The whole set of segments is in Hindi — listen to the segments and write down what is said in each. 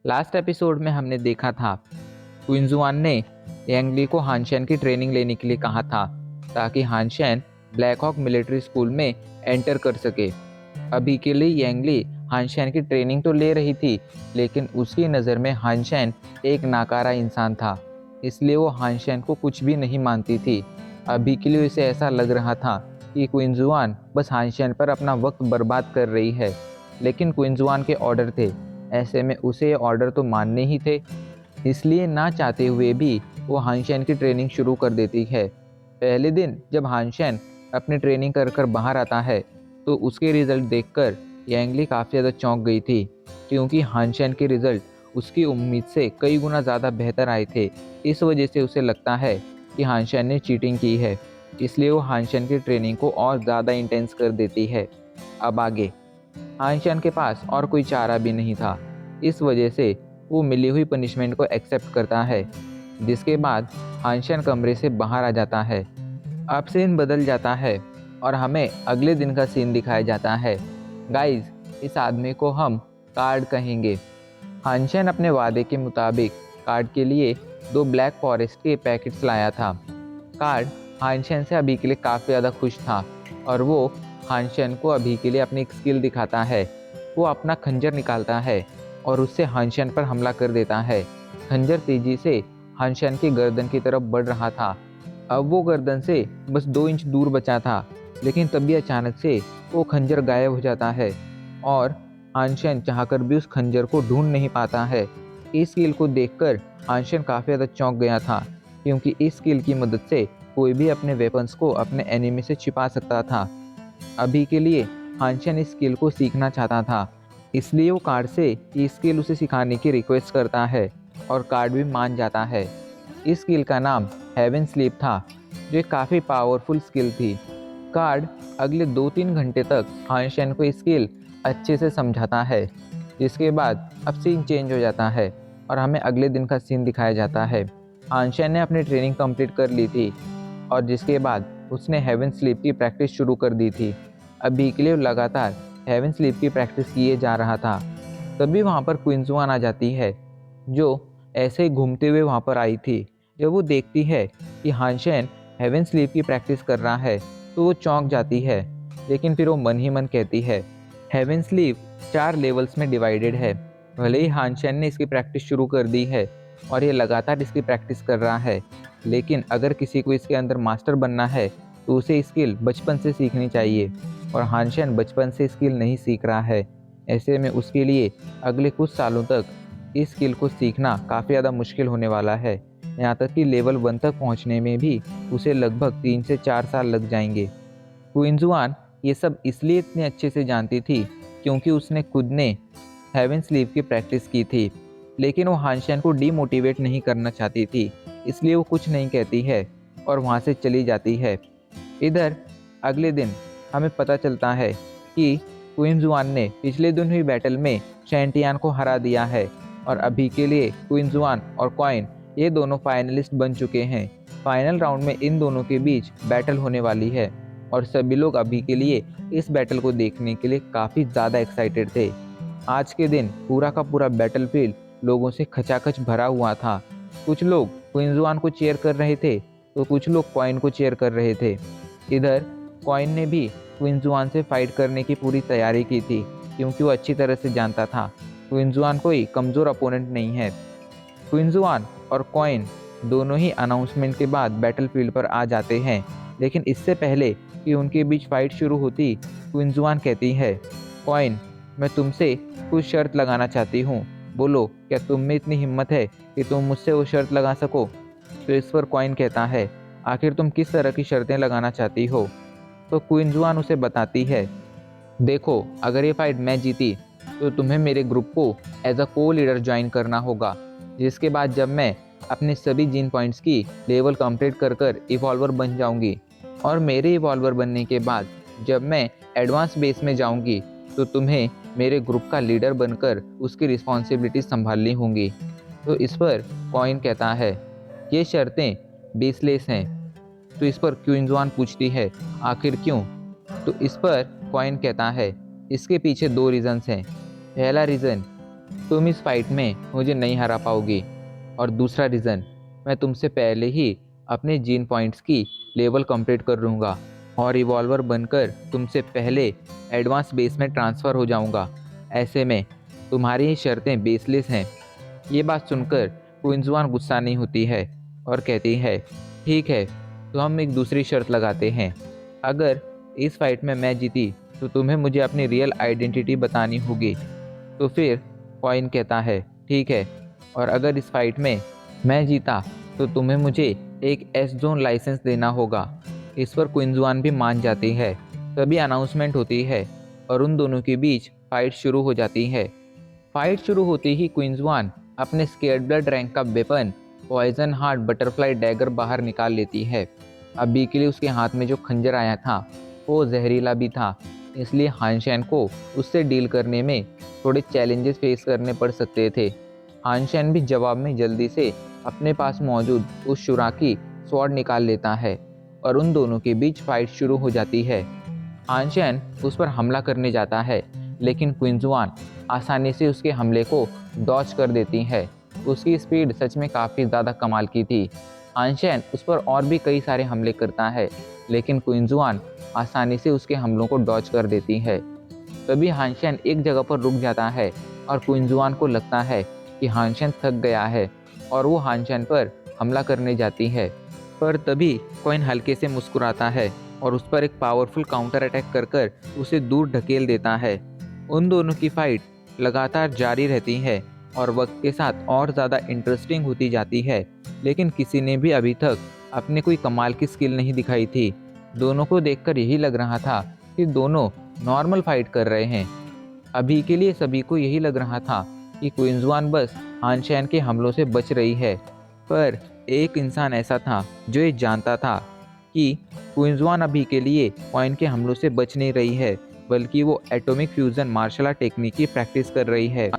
लास्ट एपिसोड में हमने देखा था क्विंजुआन ने यांगली को हानशेन की ट्रेनिंग लेने के लिए कहा था ताकि हानशेन ब्लैक हॉक मिलिट्री स्कूल में एंटर कर सके। अभी के लिए यांगली हानशेन की ट्रेनिंग तो ले रही थी, लेकिन उसकी नज़र में हानशेन एक नाकारा इंसान था, इसलिए वो हानशेन को कुछ भी नहीं मानती थी। अभी के लिए उसे ऐसा लग रहा था कि क्विंजुआन बस हानशेन पर अपना वक्त बर्बाद कर रही है, लेकिन क्विंजुआन के ऑर्डर थे, ऐसे में उसे ये ऑर्डर तो मानने ही थे। इसलिए ना चाहते हुए भी वो हानशेन की ट्रेनिंग शुरू कर देती है। पहले दिन जब हानशेन अपनी ट्रेनिंग कर कर बाहर आता है तो उसके रिज़ल्ट देखकर यांगली काफ़ी ज़्यादा चौंक गई थी, क्योंकि हानशेन के रिज़ल्ट उसकी उम्मीद से कई गुना ज़्यादा बेहतर आए थे। इस वजह से उसे लगता है कि हानशेन ने चीटिंग की है, इसलिए वो हानशेन की ट्रेनिंग को और ज़्यादा इंटेंस कर देती है। अब आगे हानशेन के पास और कोई चारा भी नहीं था, इस वजह से वो मिली हुई पनिशमेंट को एक्सेप्ट करता है, जिसके बाद हानशेन कमरे से बाहर आ जाता है। अब सीन बदल जाता है और हमें अगले दिन का सीन दिखाया जाता है। गाइस, इस आदमी को हम कार्ड कहेंगे। हानशेन अपने वादे के मुताबिक कार्ड के लिए 2 ब्लैक फॉरेस्ट के पैकेट्स लाया था। कार्ड हानशेन से अभी के लिए काफ़ी ज़्यादा खुश था और वो हानशेन को अभी के लिए अपनी एक स्किल दिखाता है। वो अपना खंजर निकालता है और उससे हानशेन पर हमला कर देता है। खंजर तेजी से हानशेन की गर्दन की तरफ बढ़ रहा था। अब वो गर्दन से बस 2 इंच दूर बचा था, लेकिन तभी अचानक से वो खंजर गायब हो जाता है और हानशेन चाहकर भी उस खंजर को ढूंढ नहीं पाता है। इस स्किल को देखकर हानशेन काफ़ी ज़्यादा चौंक गया था, क्योंकि इस स्किल की मदद से कोई भी अपने वेपन्स को अपने एनिमी से छिपा सकता था। अभी के लिए हानशेन इस स्किल को सीखना चाहता था, इसलिए वो कार्ड से ये स्किल उसे सिखाने की रिक्वेस्ट करता है और कार्ड भी मान जाता है। इस स्किल का नाम हेवन स्लीप था, जो एक काफ़ी पावरफुल स्किल थी। कार्ड अगले 2-3 घंटे तक हानशेन को स्किल अच्छे से समझाता है, जिसके बाद अब सीन चेंज हो जाता है और हमें अगले दिन का सीन दिखाया जाता है। हानशेन ने अपनी ट्रेनिंग कंप्लीट कर ली थी और जिसके बाद उसने हेवन स्लीप की प्रैक्टिस शुरू कर दी थी। अभी के लिए लगातार हेवन स्लीप की प्रैक्टिस किए जा रहा था। तभी वहाँ पर क्विंजुआन आ जाती है, जो ऐसे ही घूमते हुए वहाँ पर आई थी। जब वो देखती है कि हानशेन हेवन स्लीप की प्रैक्टिस कर रहा है तो वो चौंक जाती है, लेकिन फिर वो मन ही मन कहती है हेवन स्लीप 4 लेवल्स में डिवाइडेड है। भले ही हानशेन ने इसकी प्रैक्टिस शुरू कर दी है और ये लगातार इसकी प्रैक्टिस कर रहा है, लेकिन अगर किसी को इसके अंदर मास्टर बनना है तो उसे स्किल बचपन से सीखनी चाहिए, और हानशेन बचपन से स्किल नहीं सीख रहा है। ऐसे में उसके लिए अगले कुछ सालों तक इस स्किल को सीखना काफ़ी ज़्यादा मुश्किल होने वाला है। यहाँ तक कि लेवल 1 तक पहुँचने में भी उसे लगभग 3 से 4 साल लग जाएंगे। क्विंजुआन ये सब इसलिए इतने अच्छे से जानती थी क्योंकि उसने खुद ने हेवन स्लीप की प्रैक्टिस की थी, लेकिन वो हानशेन को डीमोटिवेट नहीं करना चाहती थी, इसलिए वो कुछ नहीं कहती है और वहाँ से चली जाती है। इधर अगले दिन हमें पता चलता है कि क्विंजुआन ने पिछले दिन हुई बैटल में शैंटियान को हरा दिया है और अभी के लिए क्विंजुआन और कॉइन ये दोनों फाइनलिस्ट बन चुके हैं। फाइनल राउंड में इन दोनों के बीच बैटल होने वाली है और सभी लोग अभी के लिए इस बैटल को देखने के लिए काफ़ी ज़्यादा एक्साइटेड थे। आज के दिन पूरा का पूरा बैटलफील्ड लोगों से खचाखच भरा हुआ था। कुछ लोग क्विंजुआन को चीयर कर रहे थे तो कुछ लोग कॉइन को चीयर कर रहे थे। इधर कॉइन ने भी क्विंजुआन से फाइट करने की पूरी तैयारी की थी, क्योंकि वो अच्छी तरह से जानता था क्विंजुआन कोई कमज़ोर अपोनेंट नहीं है। क्विंजुआन और कॉइन दोनों ही अनाउंसमेंट के बाद बैटलफील्ड पर आ जाते हैं, लेकिन इससे पहले कि उनके बीच फाइट शुरू होती, क्विंजुआन कहती है कॉइन, मैं तुमसे कुछ शर्त लगाना चाहती हूँ, बोलो क्या तुम में इतनी हिम्मत है कि तुम मुझसे वो शर्त लगा सको। तो इस पर कॉइन कहता है आखिर तुम किस तरह की शर्तें लगाना चाहती हो। तो क्विंजुआन उसे बताती है देखो, अगर ये फाइट मैं जीती तो तुम्हें मेरे ग्रुप को एज अ को लीडर ज्वाइन करना होगा, जिसके बाद जब मैं अपने सभी जीन पॉइंट्स की लेवल कंप्लीट कर कर इवॉल्वर बन जाऊंगी, और मेरे इवॉल्वर बनने के बाद जब मैं एडवांस बेस में जाऊंगी तो तुम्हें मेरे ग्रुप का लीडर बनकर उसकी रिस्पॉन्सिबिलिटी संभालनी होंगी। तो इस पर कॉइन कहता है ये शर्तें बेसलेस हैं। तो इस पर क्विंजुआन पूछती है आखिर क्यों। तो इस पर कॉइन कहता है इसके पीछे 2 रीज़न्स हैं। पहला रीज़न, तुम इस फाइट में मुझे नहीं हरा पाओगी। और दूसरा रीज़न, मैं तुमसे पहले ही अपने जीन पॉइंट्स की लेवल कंप्लीट कर लूँगा और रिवॉल्वर बनकर तुमसे पहले एडवांस बेस में ट्रांसफ़र हो जाऊँगा। ऐसे में तुम्हारी ये शर्तें बेसलेस हैं। ये बात सुनकर क्विंज़वान गुस्सा नहीं होती है और कहती है, ठीक है, तो हम एक दूसरी शर्त लगाते हैं। अगर इस फाइट में मैं जीती तो तुम्हें मुझे अपनी रियल आइडेंटिटी बतानी होगी। तो फिर कॉइन कहता है, ठीक है, और अगर इस फाइट में मैं जीता तो तुम्हें मुझे एक एस जोन लाइसेंस देना होगा। इस पर क्विंज़वान भी मान जाती है। तभी अनाउंसमेंट होती है और उन दोनों के बीच फाइट शुरू हो जाती है। फाइट शुरू होते ही क्विंज़वान अपने स्केर्ड ब्लड रैंक का weapon poison heart butterfly dagger बाहर निकाल लेती है। अभी के लिए उसके हाथ में जो खंजर आया था वो जहरीला भी था, इसलिए हानशैन को उससे डील करने में थोड़े चैलेंजेस फेस करने पड़ सकते थे। हानशैन भी जवाब में जल्दी से अपने पास मौजूद उस शुराकी स्वॉर्ड निकाल लेता है और उन दोनों के बीच फाइट शुरू हो जाती है। हानशैन उस पर हमला करने जाता है, लेकिन क्विंज़वान आसानी से उसके हमले को डॉज कर देती है। उसकी स्पीड सच में काफ़ी ज़्यादा कमाल की थी। हानशैन उस पर और भी कई सारे हमले करता है, लेकिन क्विंज़वान आसानी से उसके हमलों को डॉज कर देती है। तभी हानशैन एक जगह पर रुक जाता है और क्विंज़वान को लगता है कि हानशैन थक गया है और वो हानशैन पर हमला करने जाती है। पर तभी कॉइन हल्के से मुस्कुराता है और उस पर एक पावरफुल काउंटर अटैक कर उसे दूर ढकेल देता है। उन दोनों की फाइट लगातार जारी रहती है और वक्त के साथ और ज़्यादा इंटरेस्टिंग होती जाती है, लेकिन किसी ने भी अभी तक अपने कोई कमाल की स्किल नहीं दिखाई थी। दोनों को देखकर यही लग रहा था कि दोनों नॉर्मल फाइट कर रहे हैं। अभी के लिए सभी को यही लग रहा था कि क्विंज़वान बस हानशैन के हमलों से बच रही है। पर एक इंसान ऐसा था जो ये जानता था कि क्विंज़वान अभी के लिए कॉइन के हमलों से बच नहीं रही है, बल्कि वो atomic fusion martial art technique की प्रैक्टिस कर रही है।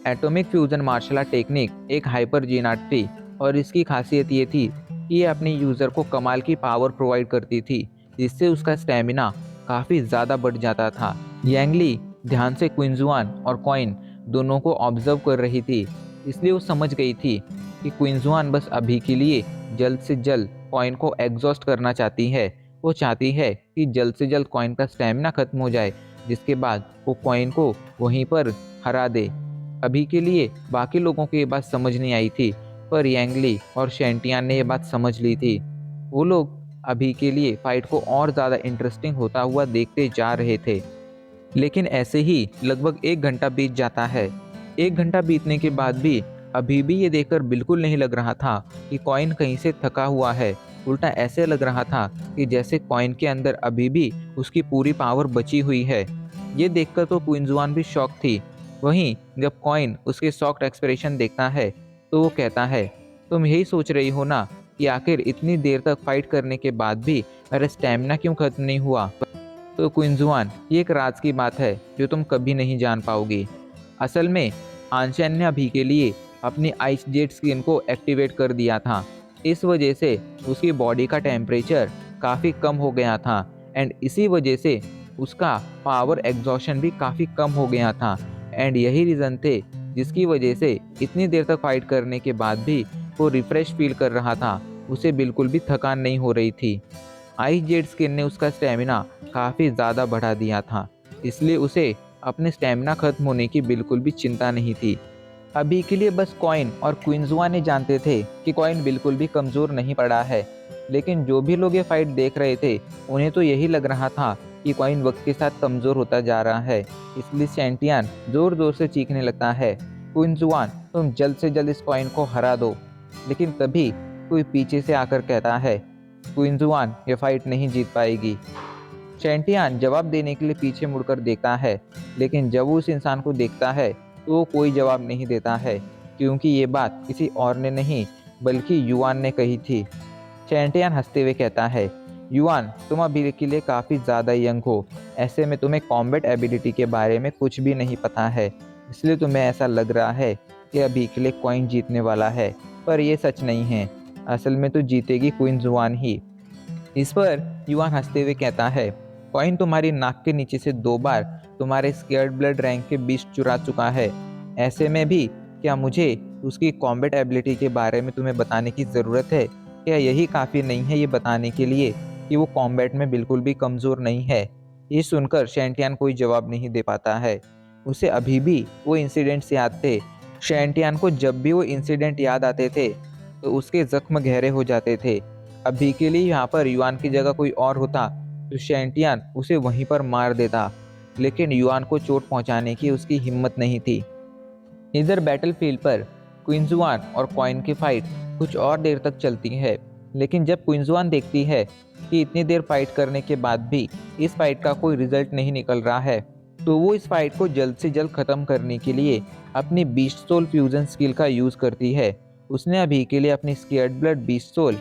Atomic fusion martial art technique एक हाइपर जीन आर्ट थी और इसकी खासियत ये थी कि ये अपने यूज़र को कमाल की पावर प्रोवाइड करती थी, जिससे उसका स्टैमिना काफ़ी ज़्यादा बढ़ जाता था। यांगली ध्यान से क्विंज़वान और कॉइन दोनों को ऑब्जर्व कर रही थी, इसलिए वो समझ गई थी कि क्विंज़वान बस अभी के लिए जल्द से जल्द कॉइन को एग्जॉस्ट करना चाहती है। वो चाहती है कि जल्द से जल्द कॉइन का स्टैमिना खत्म हो जाए, जिसके बाद वो कॉइन को वहीं पर हरा दे। अभी के लिए बाकी लोगों को ये बात समझ नहीं आई थी, पर यांगली और शेंटियान ने ये बात समझ ली थी। वो लोग अभी के लिए फाइट को और ज़्यादा इंटरेस्टिंग होता हुआ देखते जा रहे थे। लेकिन ऐसे ही लगभग 1 घंटा बीत जाता है। 1 घंटा बीतने के बाद भी अभी भी ये देखकर बिल्कुल नहीं लग रहा था कि कॉइन कहीं से थका हुआ है। उल्टा ऐसे लग रहा था कि जैसे कॉइन के अंदर अभी भी उसकी पूरी पावर बची हुई है। ये देखकर तो क्विंज़वान भी शॉक थी। वहीं जब कॉइन उसके शॉक्ड एक्सप्रेशन देखता है तो वो कहता है, तुम यही सोच रही हो ना कि आखिर इतनी देर तक फाइट करने के बाद भी मेरा स्टैमिना क्यों खत्म नहीं हुआ? तो क्विंज़वान, ये एक राज की बात है जो तुम कभी नहीं जान पाओगी। असल में हानशैन ने अभी के लिए अपनी आइस जेट स्किन को एक्टिवेट कर दिया था। इस वजह से उसकी बॉडी का टेम्परेचर काफ़ी कम हो गया था एंड इसी वजह से उसका पावर एग्जॉशन भी काफ़ी कम हो गया था। एंड यही रीज़न थे जिसकी वजह से इतनी देर तक फाइट करने के बाद भी वो रिफ़्रेश फील कर रहा था। उसे बिल्कुल भी थकान नहीं हो रही थी। आइस जेट स्किन ने उसका स्टैमिना काफ़ी ज़्यादा बढ़ा दिया था, इसलिए उसे अपने स्टैमिना खत्म होने की बिल्कुल भी चिंता नहीं थी। अभी के लिए बस कॉइन और क्विंज़वान ही जानते थे कि कॉइन बिल्कुल भी कमज़ोर नहीं पड़ा है, लेकिन जो भी लोग ये फाइट देख रहे थे उन्हें तो यही लग रहा था कि कॉइन वक्त के साथ कमज़ोर होता जा रहा है। इसलिए सेंटियान ज़ोर ज़ोर से चीखने लगता है, क्विंज़वान, तुम जल्द से जल्द इस कॉइन को हरा दो। लेकिन तभी कोई पीछे से आकर कहता है, क्विंज़वान ये फाइट नहीं जीत पाएगी। शैंटियान जवाब देने के लिए पीछे मुड़कर देखता है, लेकिन जब वो उस इंसान को देखता है तो वो कोई जवाब नहीं देता है, क्योंकि ये बात किसी और ने नहीं बल्कि युआन ने कही थी। शैंटियान हंसते हुए कहता है, युआन, तुम अभी के लिए काफ़ी ज़्यादा यंग हो, ऐसे में तुम्हें कॉम्बैट एबिलिटी के बारे में कुछ भी नहीं पता है, इसलिए तुम्हें ऐसा लग रहा है कि अभी के लिए कॉइन जीतने वाला है, पर यह सच नहीं है। असल में तो जीतेगी क्विंज़वान ही। इस पर युआन हंसते हुए कहता है, कॉइन तुम्हारी नाक के नीचे से 2 बार तुम्हारे स्केर्ड ब्लड रैंक के बीच चुरा चुका है। ऐसे में भी क्या मुझे उसकी कॉम्बैट एबिलिटी के बारे में तुम्हें बताने की ज़रूरत है? क्या यही काफ़ी नहीं है ये बताने के लिए कि वो कॉम्बैट में बिल्कुल भी कमज़ोर नहीं है? ये सुनकर शैंटियान कोई जवाब नहीं दे पाता है। उसे अभी भी वो इंसिडेंट्स याद थे। शैंटियान को जब भी वो इंसिडेंट याद आते थे तो उसके ज़ख्म गहरे हो जाते थे। अभी के लिए यहाँ पर युआन की जगह कोई और होता तो शैंटियान उसे वहीं पर मार देता, लेकिन युआन को चोट पहुंचाने की उसकी हिम्मत नहीं थी। इधर बैटलफील्ड पर क्विंजुआन और कॉइन की फाइट कुछ और देर तक चलती है, लेकिन जब क्विंजुआन देखती है कि इतनी देर फाइट करने के बाद भी इस फाइट का कोई रिजल्ट नहीं निकल रहा है, तो वो इस फाइट को जल्द से जल्द ख़त्म करने के लिए अपनी बीस्ट सोल फ्यूजन स्किल का यूज़ करती है। उसने अभी के लिए अपनी scared blood beast soul,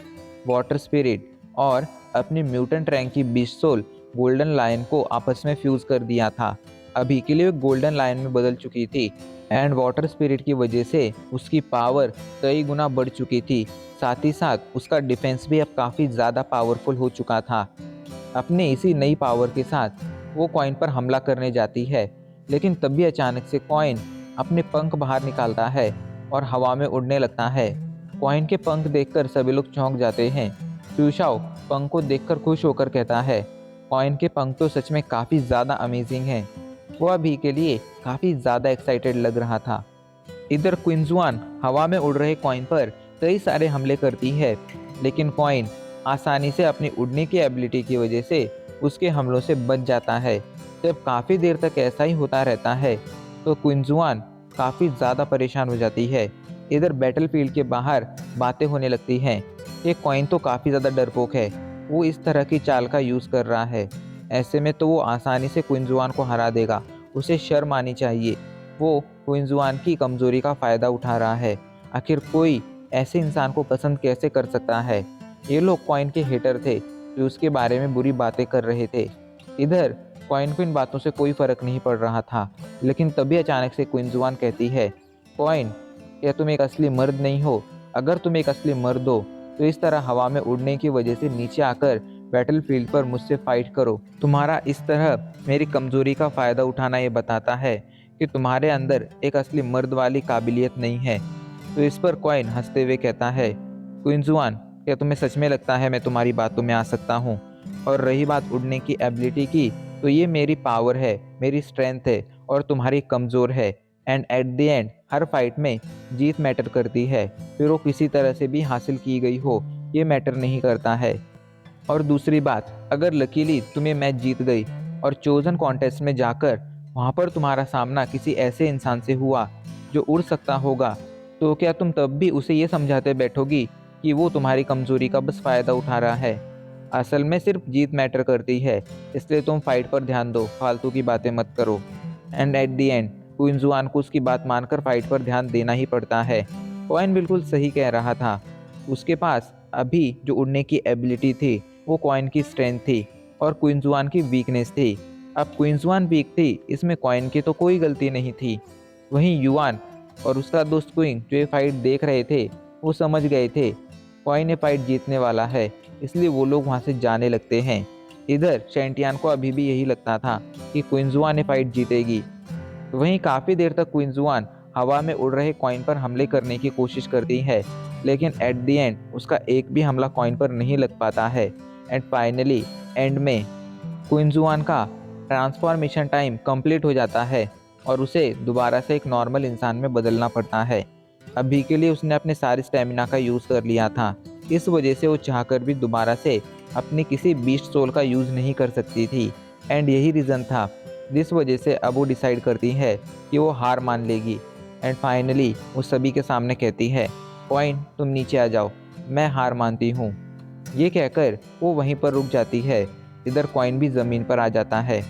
water spirit और अपनी म्यूटेंट रैंक की बीस्ट सोल गोल्डन लायन को आपस में फ्यूज़ कर दिया था। अभी के लिए वो गोल्डन लायन में बदल चुकी थी एंड वाटर स्पिरिट की वजह से उसकी पावर कई गुना बढ़ चुकी थी। साथ ही साथ उसका डिफेंस भी अब काफ़ी ज़्यादा पावरफुल हो चुका था। अपने इसी नई पावर के साथ वो कॉइन पर हमला करने जाती है, लेकिन तभी अचानक से कॉइन अपने पंख बाहर निकालता है और हवा में उड़ने लगता है। कॉइन के पंख देखकर सभी लोग चौंक जाते हैं। फ्यूशाओ पंख को देखकर खुश होकर कहता है, कॉइन के पंख तो सच में काफ़ी ज़्यादा अमेजिंग हैं। वो अभी के लिए काफ़ी ज़्यादा एक्साइटेड लग रहा था। इधर क्विंजुआन हवा में उड़ रहे कॉइन पर कई सारे हमले करती है, लेकिन कॉइन आसानी से अपनी उड़ने की एबिलिटी की वजह से उसके हमलों से बच जाता है। जब काफ़ी देर तक ऐसा ही होता रहता है तो क्विंजुआन काफ़ी ज़्यादा परेशान हो जाती है। इधर बैटलफील्ड के बाहर बातें होने लगती हैं। ये कॉइन तो काफ़ी ज़्यादा डरपोक है, वो इस तरह की चाल का यूज़ कर रहा है। ऐसे में तो वो आसानी से क्विंजुआन को हरा देगा। उसे शर्म आनी चाहिए, वो क्विंजुआन की कमज़ोरी का फ़ायदा उठा रहा है। आखिर कोई ऐसे इंसान को पसंद कैसे कर सकता है? ये लोग कॉइन के हेटर थे जो उसके बारे में बुरी बातें कर रहे थे। इधर कॉइन को इन बातों से कोई फ़र्क नहीं पड़ रहा था, लेकिन तभी अचानक से क्विंजुआन कहती है, कॉइन, क्या तुम एक असली मर्द नहीं हो? अगर तुम एक असली मर्द हो तो इस तरह हवा में उड़ने की वजह से नीचे आकर बैटलफील्ड पर मुझसे फाइट करो। तुम्हारा इस तरह मेरी कमज़ोरी का फ़ायदा उठाना ये बताता है कि तुम्हारे अंदर एक असली मर्द वाली काबिलियत नहीं है। तो इस पर कॉइन हंसते हुए कहता है, क्विंजुआन, क्या तुम्हें सच में लगता है मैं तुम्हारी बातों में आ सकता हूँ? और रही बात उड़ने की एबिलिटी की, तो ये मेरी पावर है, मेरी स्ट्रेंथ है और तुम्हारी कमज़ोर है। And at the end her fight में जीत मैटर करती है, फिर वो किसी तरह से भी हासिल की गई हो, ये मैटर नहीं करता है। और दूसरी बात, अगर लकीली तुम्हें मैच जीत गई और चोजन कॉन्टेस्ट में जाकर वहाँ पर तुम्हारा सामना किसी ऐसे इंसान से हुआ जो उड़ सकता होगा, तो क्या तुम तब भी उसे ये समझाते बैठोगी कि वो तुम्हारी कमज़ोरी का बस फ़ायदा उठा रहा है? असल में सिर्फ जीत मैटर करती है, इसलिए तुम फाइट पर ध्यान दो, फालतू की बातें मत करो। एंड एट द एंड क्विंजुआन को उसकी बात मानकर फाइट पर ध्यान देना ही पड़ता है। कॉइन बिल्कुल सही कह रहा था। उसके पास अभी जो उड़ने की एबिलिटी थी वो कॉइन की स्ट्रेंथ थी और क्विंजुआन की वीकनेस थी। अब क्विंजुआन वीक थी, इसमें कॉइन की तो कोई गलती नहीं थी। वहीं युआन और उसका दोस्त क्विंग जो ये फाइट देख रहे थे वो समझ गए थे कॉइन ये फाइट जीतने वाला है, इसलिए वो लोग वहाँ से जाने लगते हैं। इधर शैंटियान को अभी भी यही लगता था कि क्विंजुआन ये फाइट जीतेगी। वहीं काफ़ी देर तक क्विंजुआन हवा में उड़ रहे कॉइन पर हमले करने की कोशिश करती है, लेकिन एट द एंड उसका एक भी हमला कॉइन पर नहीं लग पाता है। एंड फाइनली एंड में क्विंजुआन का ट्रांसफॉर्मेशन टाइम कंप्लीट हो जाता है और उसे दोबारा से एक नॉर्मल इंसान में बदलना पड़ता है। अभी के लिए उसने अपने सारे स्टेमिना का यूज़ कर लिया था, इस वजह से वो चाहकर भी दोबारा से अपनी किसी बीस्ट सोल का यूज़ नहीं कर सकती थी। एंड यही रीज़न था जिस वजह से अब वो डिसाइड करती है कि वो हार मान लेगी। एंड फाइनली वो सभी के सामने कहती है, कॉइन, तुम नीचे आ जाओ, मैं हार मानती हूँ। ये कहकर वो वहीं पर रुक जाती है। इधर कॉइन भी ज़मीन पर आ जाता है।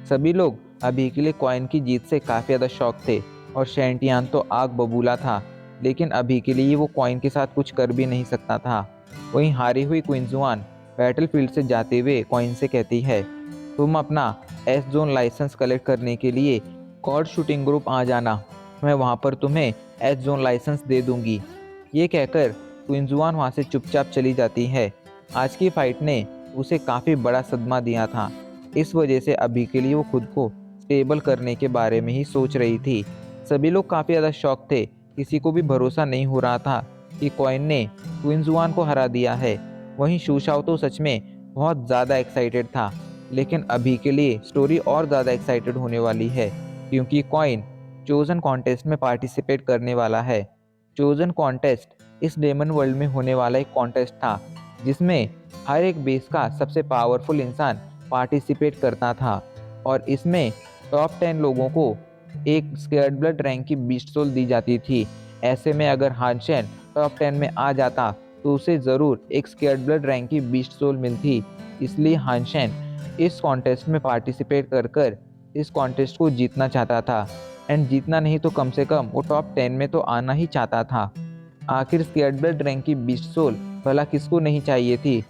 सभी लोग अभी के लिए कॉइन की जीत से काफ़ी ज़्यादा शॉक थे और शैंटियान तो आग बबूला था, लेकिन अभी के लिए वो कॉइन के साथ कुछ कर भी नहीं सकता था। वहीं हारी हुई क्विंजुआन बैटलफील्ड से जाते हुए कॉइन से कहती है, तुम अपना एस जोन लाइसेंस कलेक्ट करने के लिए कॉर्ड शूटिंग ग्रुप आ जाना, मैं वहाँ पर तुम्हें एस जोन लाइसेंस दे दूँगी। ये कहकर क्विंजुआन वहाँ से चुपचाप चली जाती है। आज की फाइट ने उसे काफ़ी बड़ा सदमा दिया था, इस वजह से अभी के लिए वो खुद को स्टेबल करने के बारे में ही सोच रही थी। सभी लोग काफ़ी ज़्यादा शॉक थे। किसी को भी भरोसा नहीं हो रहा था कि कॉइन ने क्विंजुआन को हरा दिया है। वहीं शूशाओ तो सच में बहुत ज़्यादा एक्साइटेड था, लेकिन अभी के लिए स्टोरी और ज़्यादा एक्साइटेड होने वाली है, क्योंकि कॉइन चोज़न कॉन्टेस्ट में पार्टिसिपेट करने वाला है। चोज़न कॉन्टेस्ट इस डेमन वर्ल्ड में होने वाला एक कॉन्टेस्ट था, जिसमें हर एक बेस का सबसे पावरफुल इंसान पार्टिसिपेट करता था, और इसमें टॉप 10 लोगों को एक स्केयर्ड ब्लड रैंक की बीस्ट सोल दी जाती थी। ऐसे में अगर हानशेन टॉप 10 में आ जाता तो उसे ज़रूर एक स्केयर्ड ब्लड रैंक की बीस्ट सोल मिलती। इसलिए हानशेन इस कॉन्टेस्ट में पार्टिसिपेट कर कर इस कॉन्टेस्ट को जीतना चाहता था, एंड जीतना नहीं तो कम से कम वो टॉप 10 में तो आना ही चाहता था। आखिर स्केयर्ड ब्लड रैंक की बीस्ट सोल भला किसको नहीं चाहिए थी।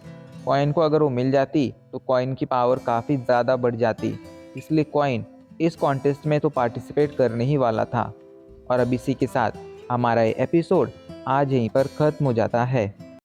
कॉइन को अगर वो मिल जाती तो कॉइन की पावर काफ़ी ज़्यादा बढ़ जाती। इसलिए कॉइन इस कॉन्टेस्ट में तो पार्टिसिपेट करने ही वाला था। और अब इसी के साथ हमारा ये एपिसोड आज यहीं पर ख़त्म हो जाता है।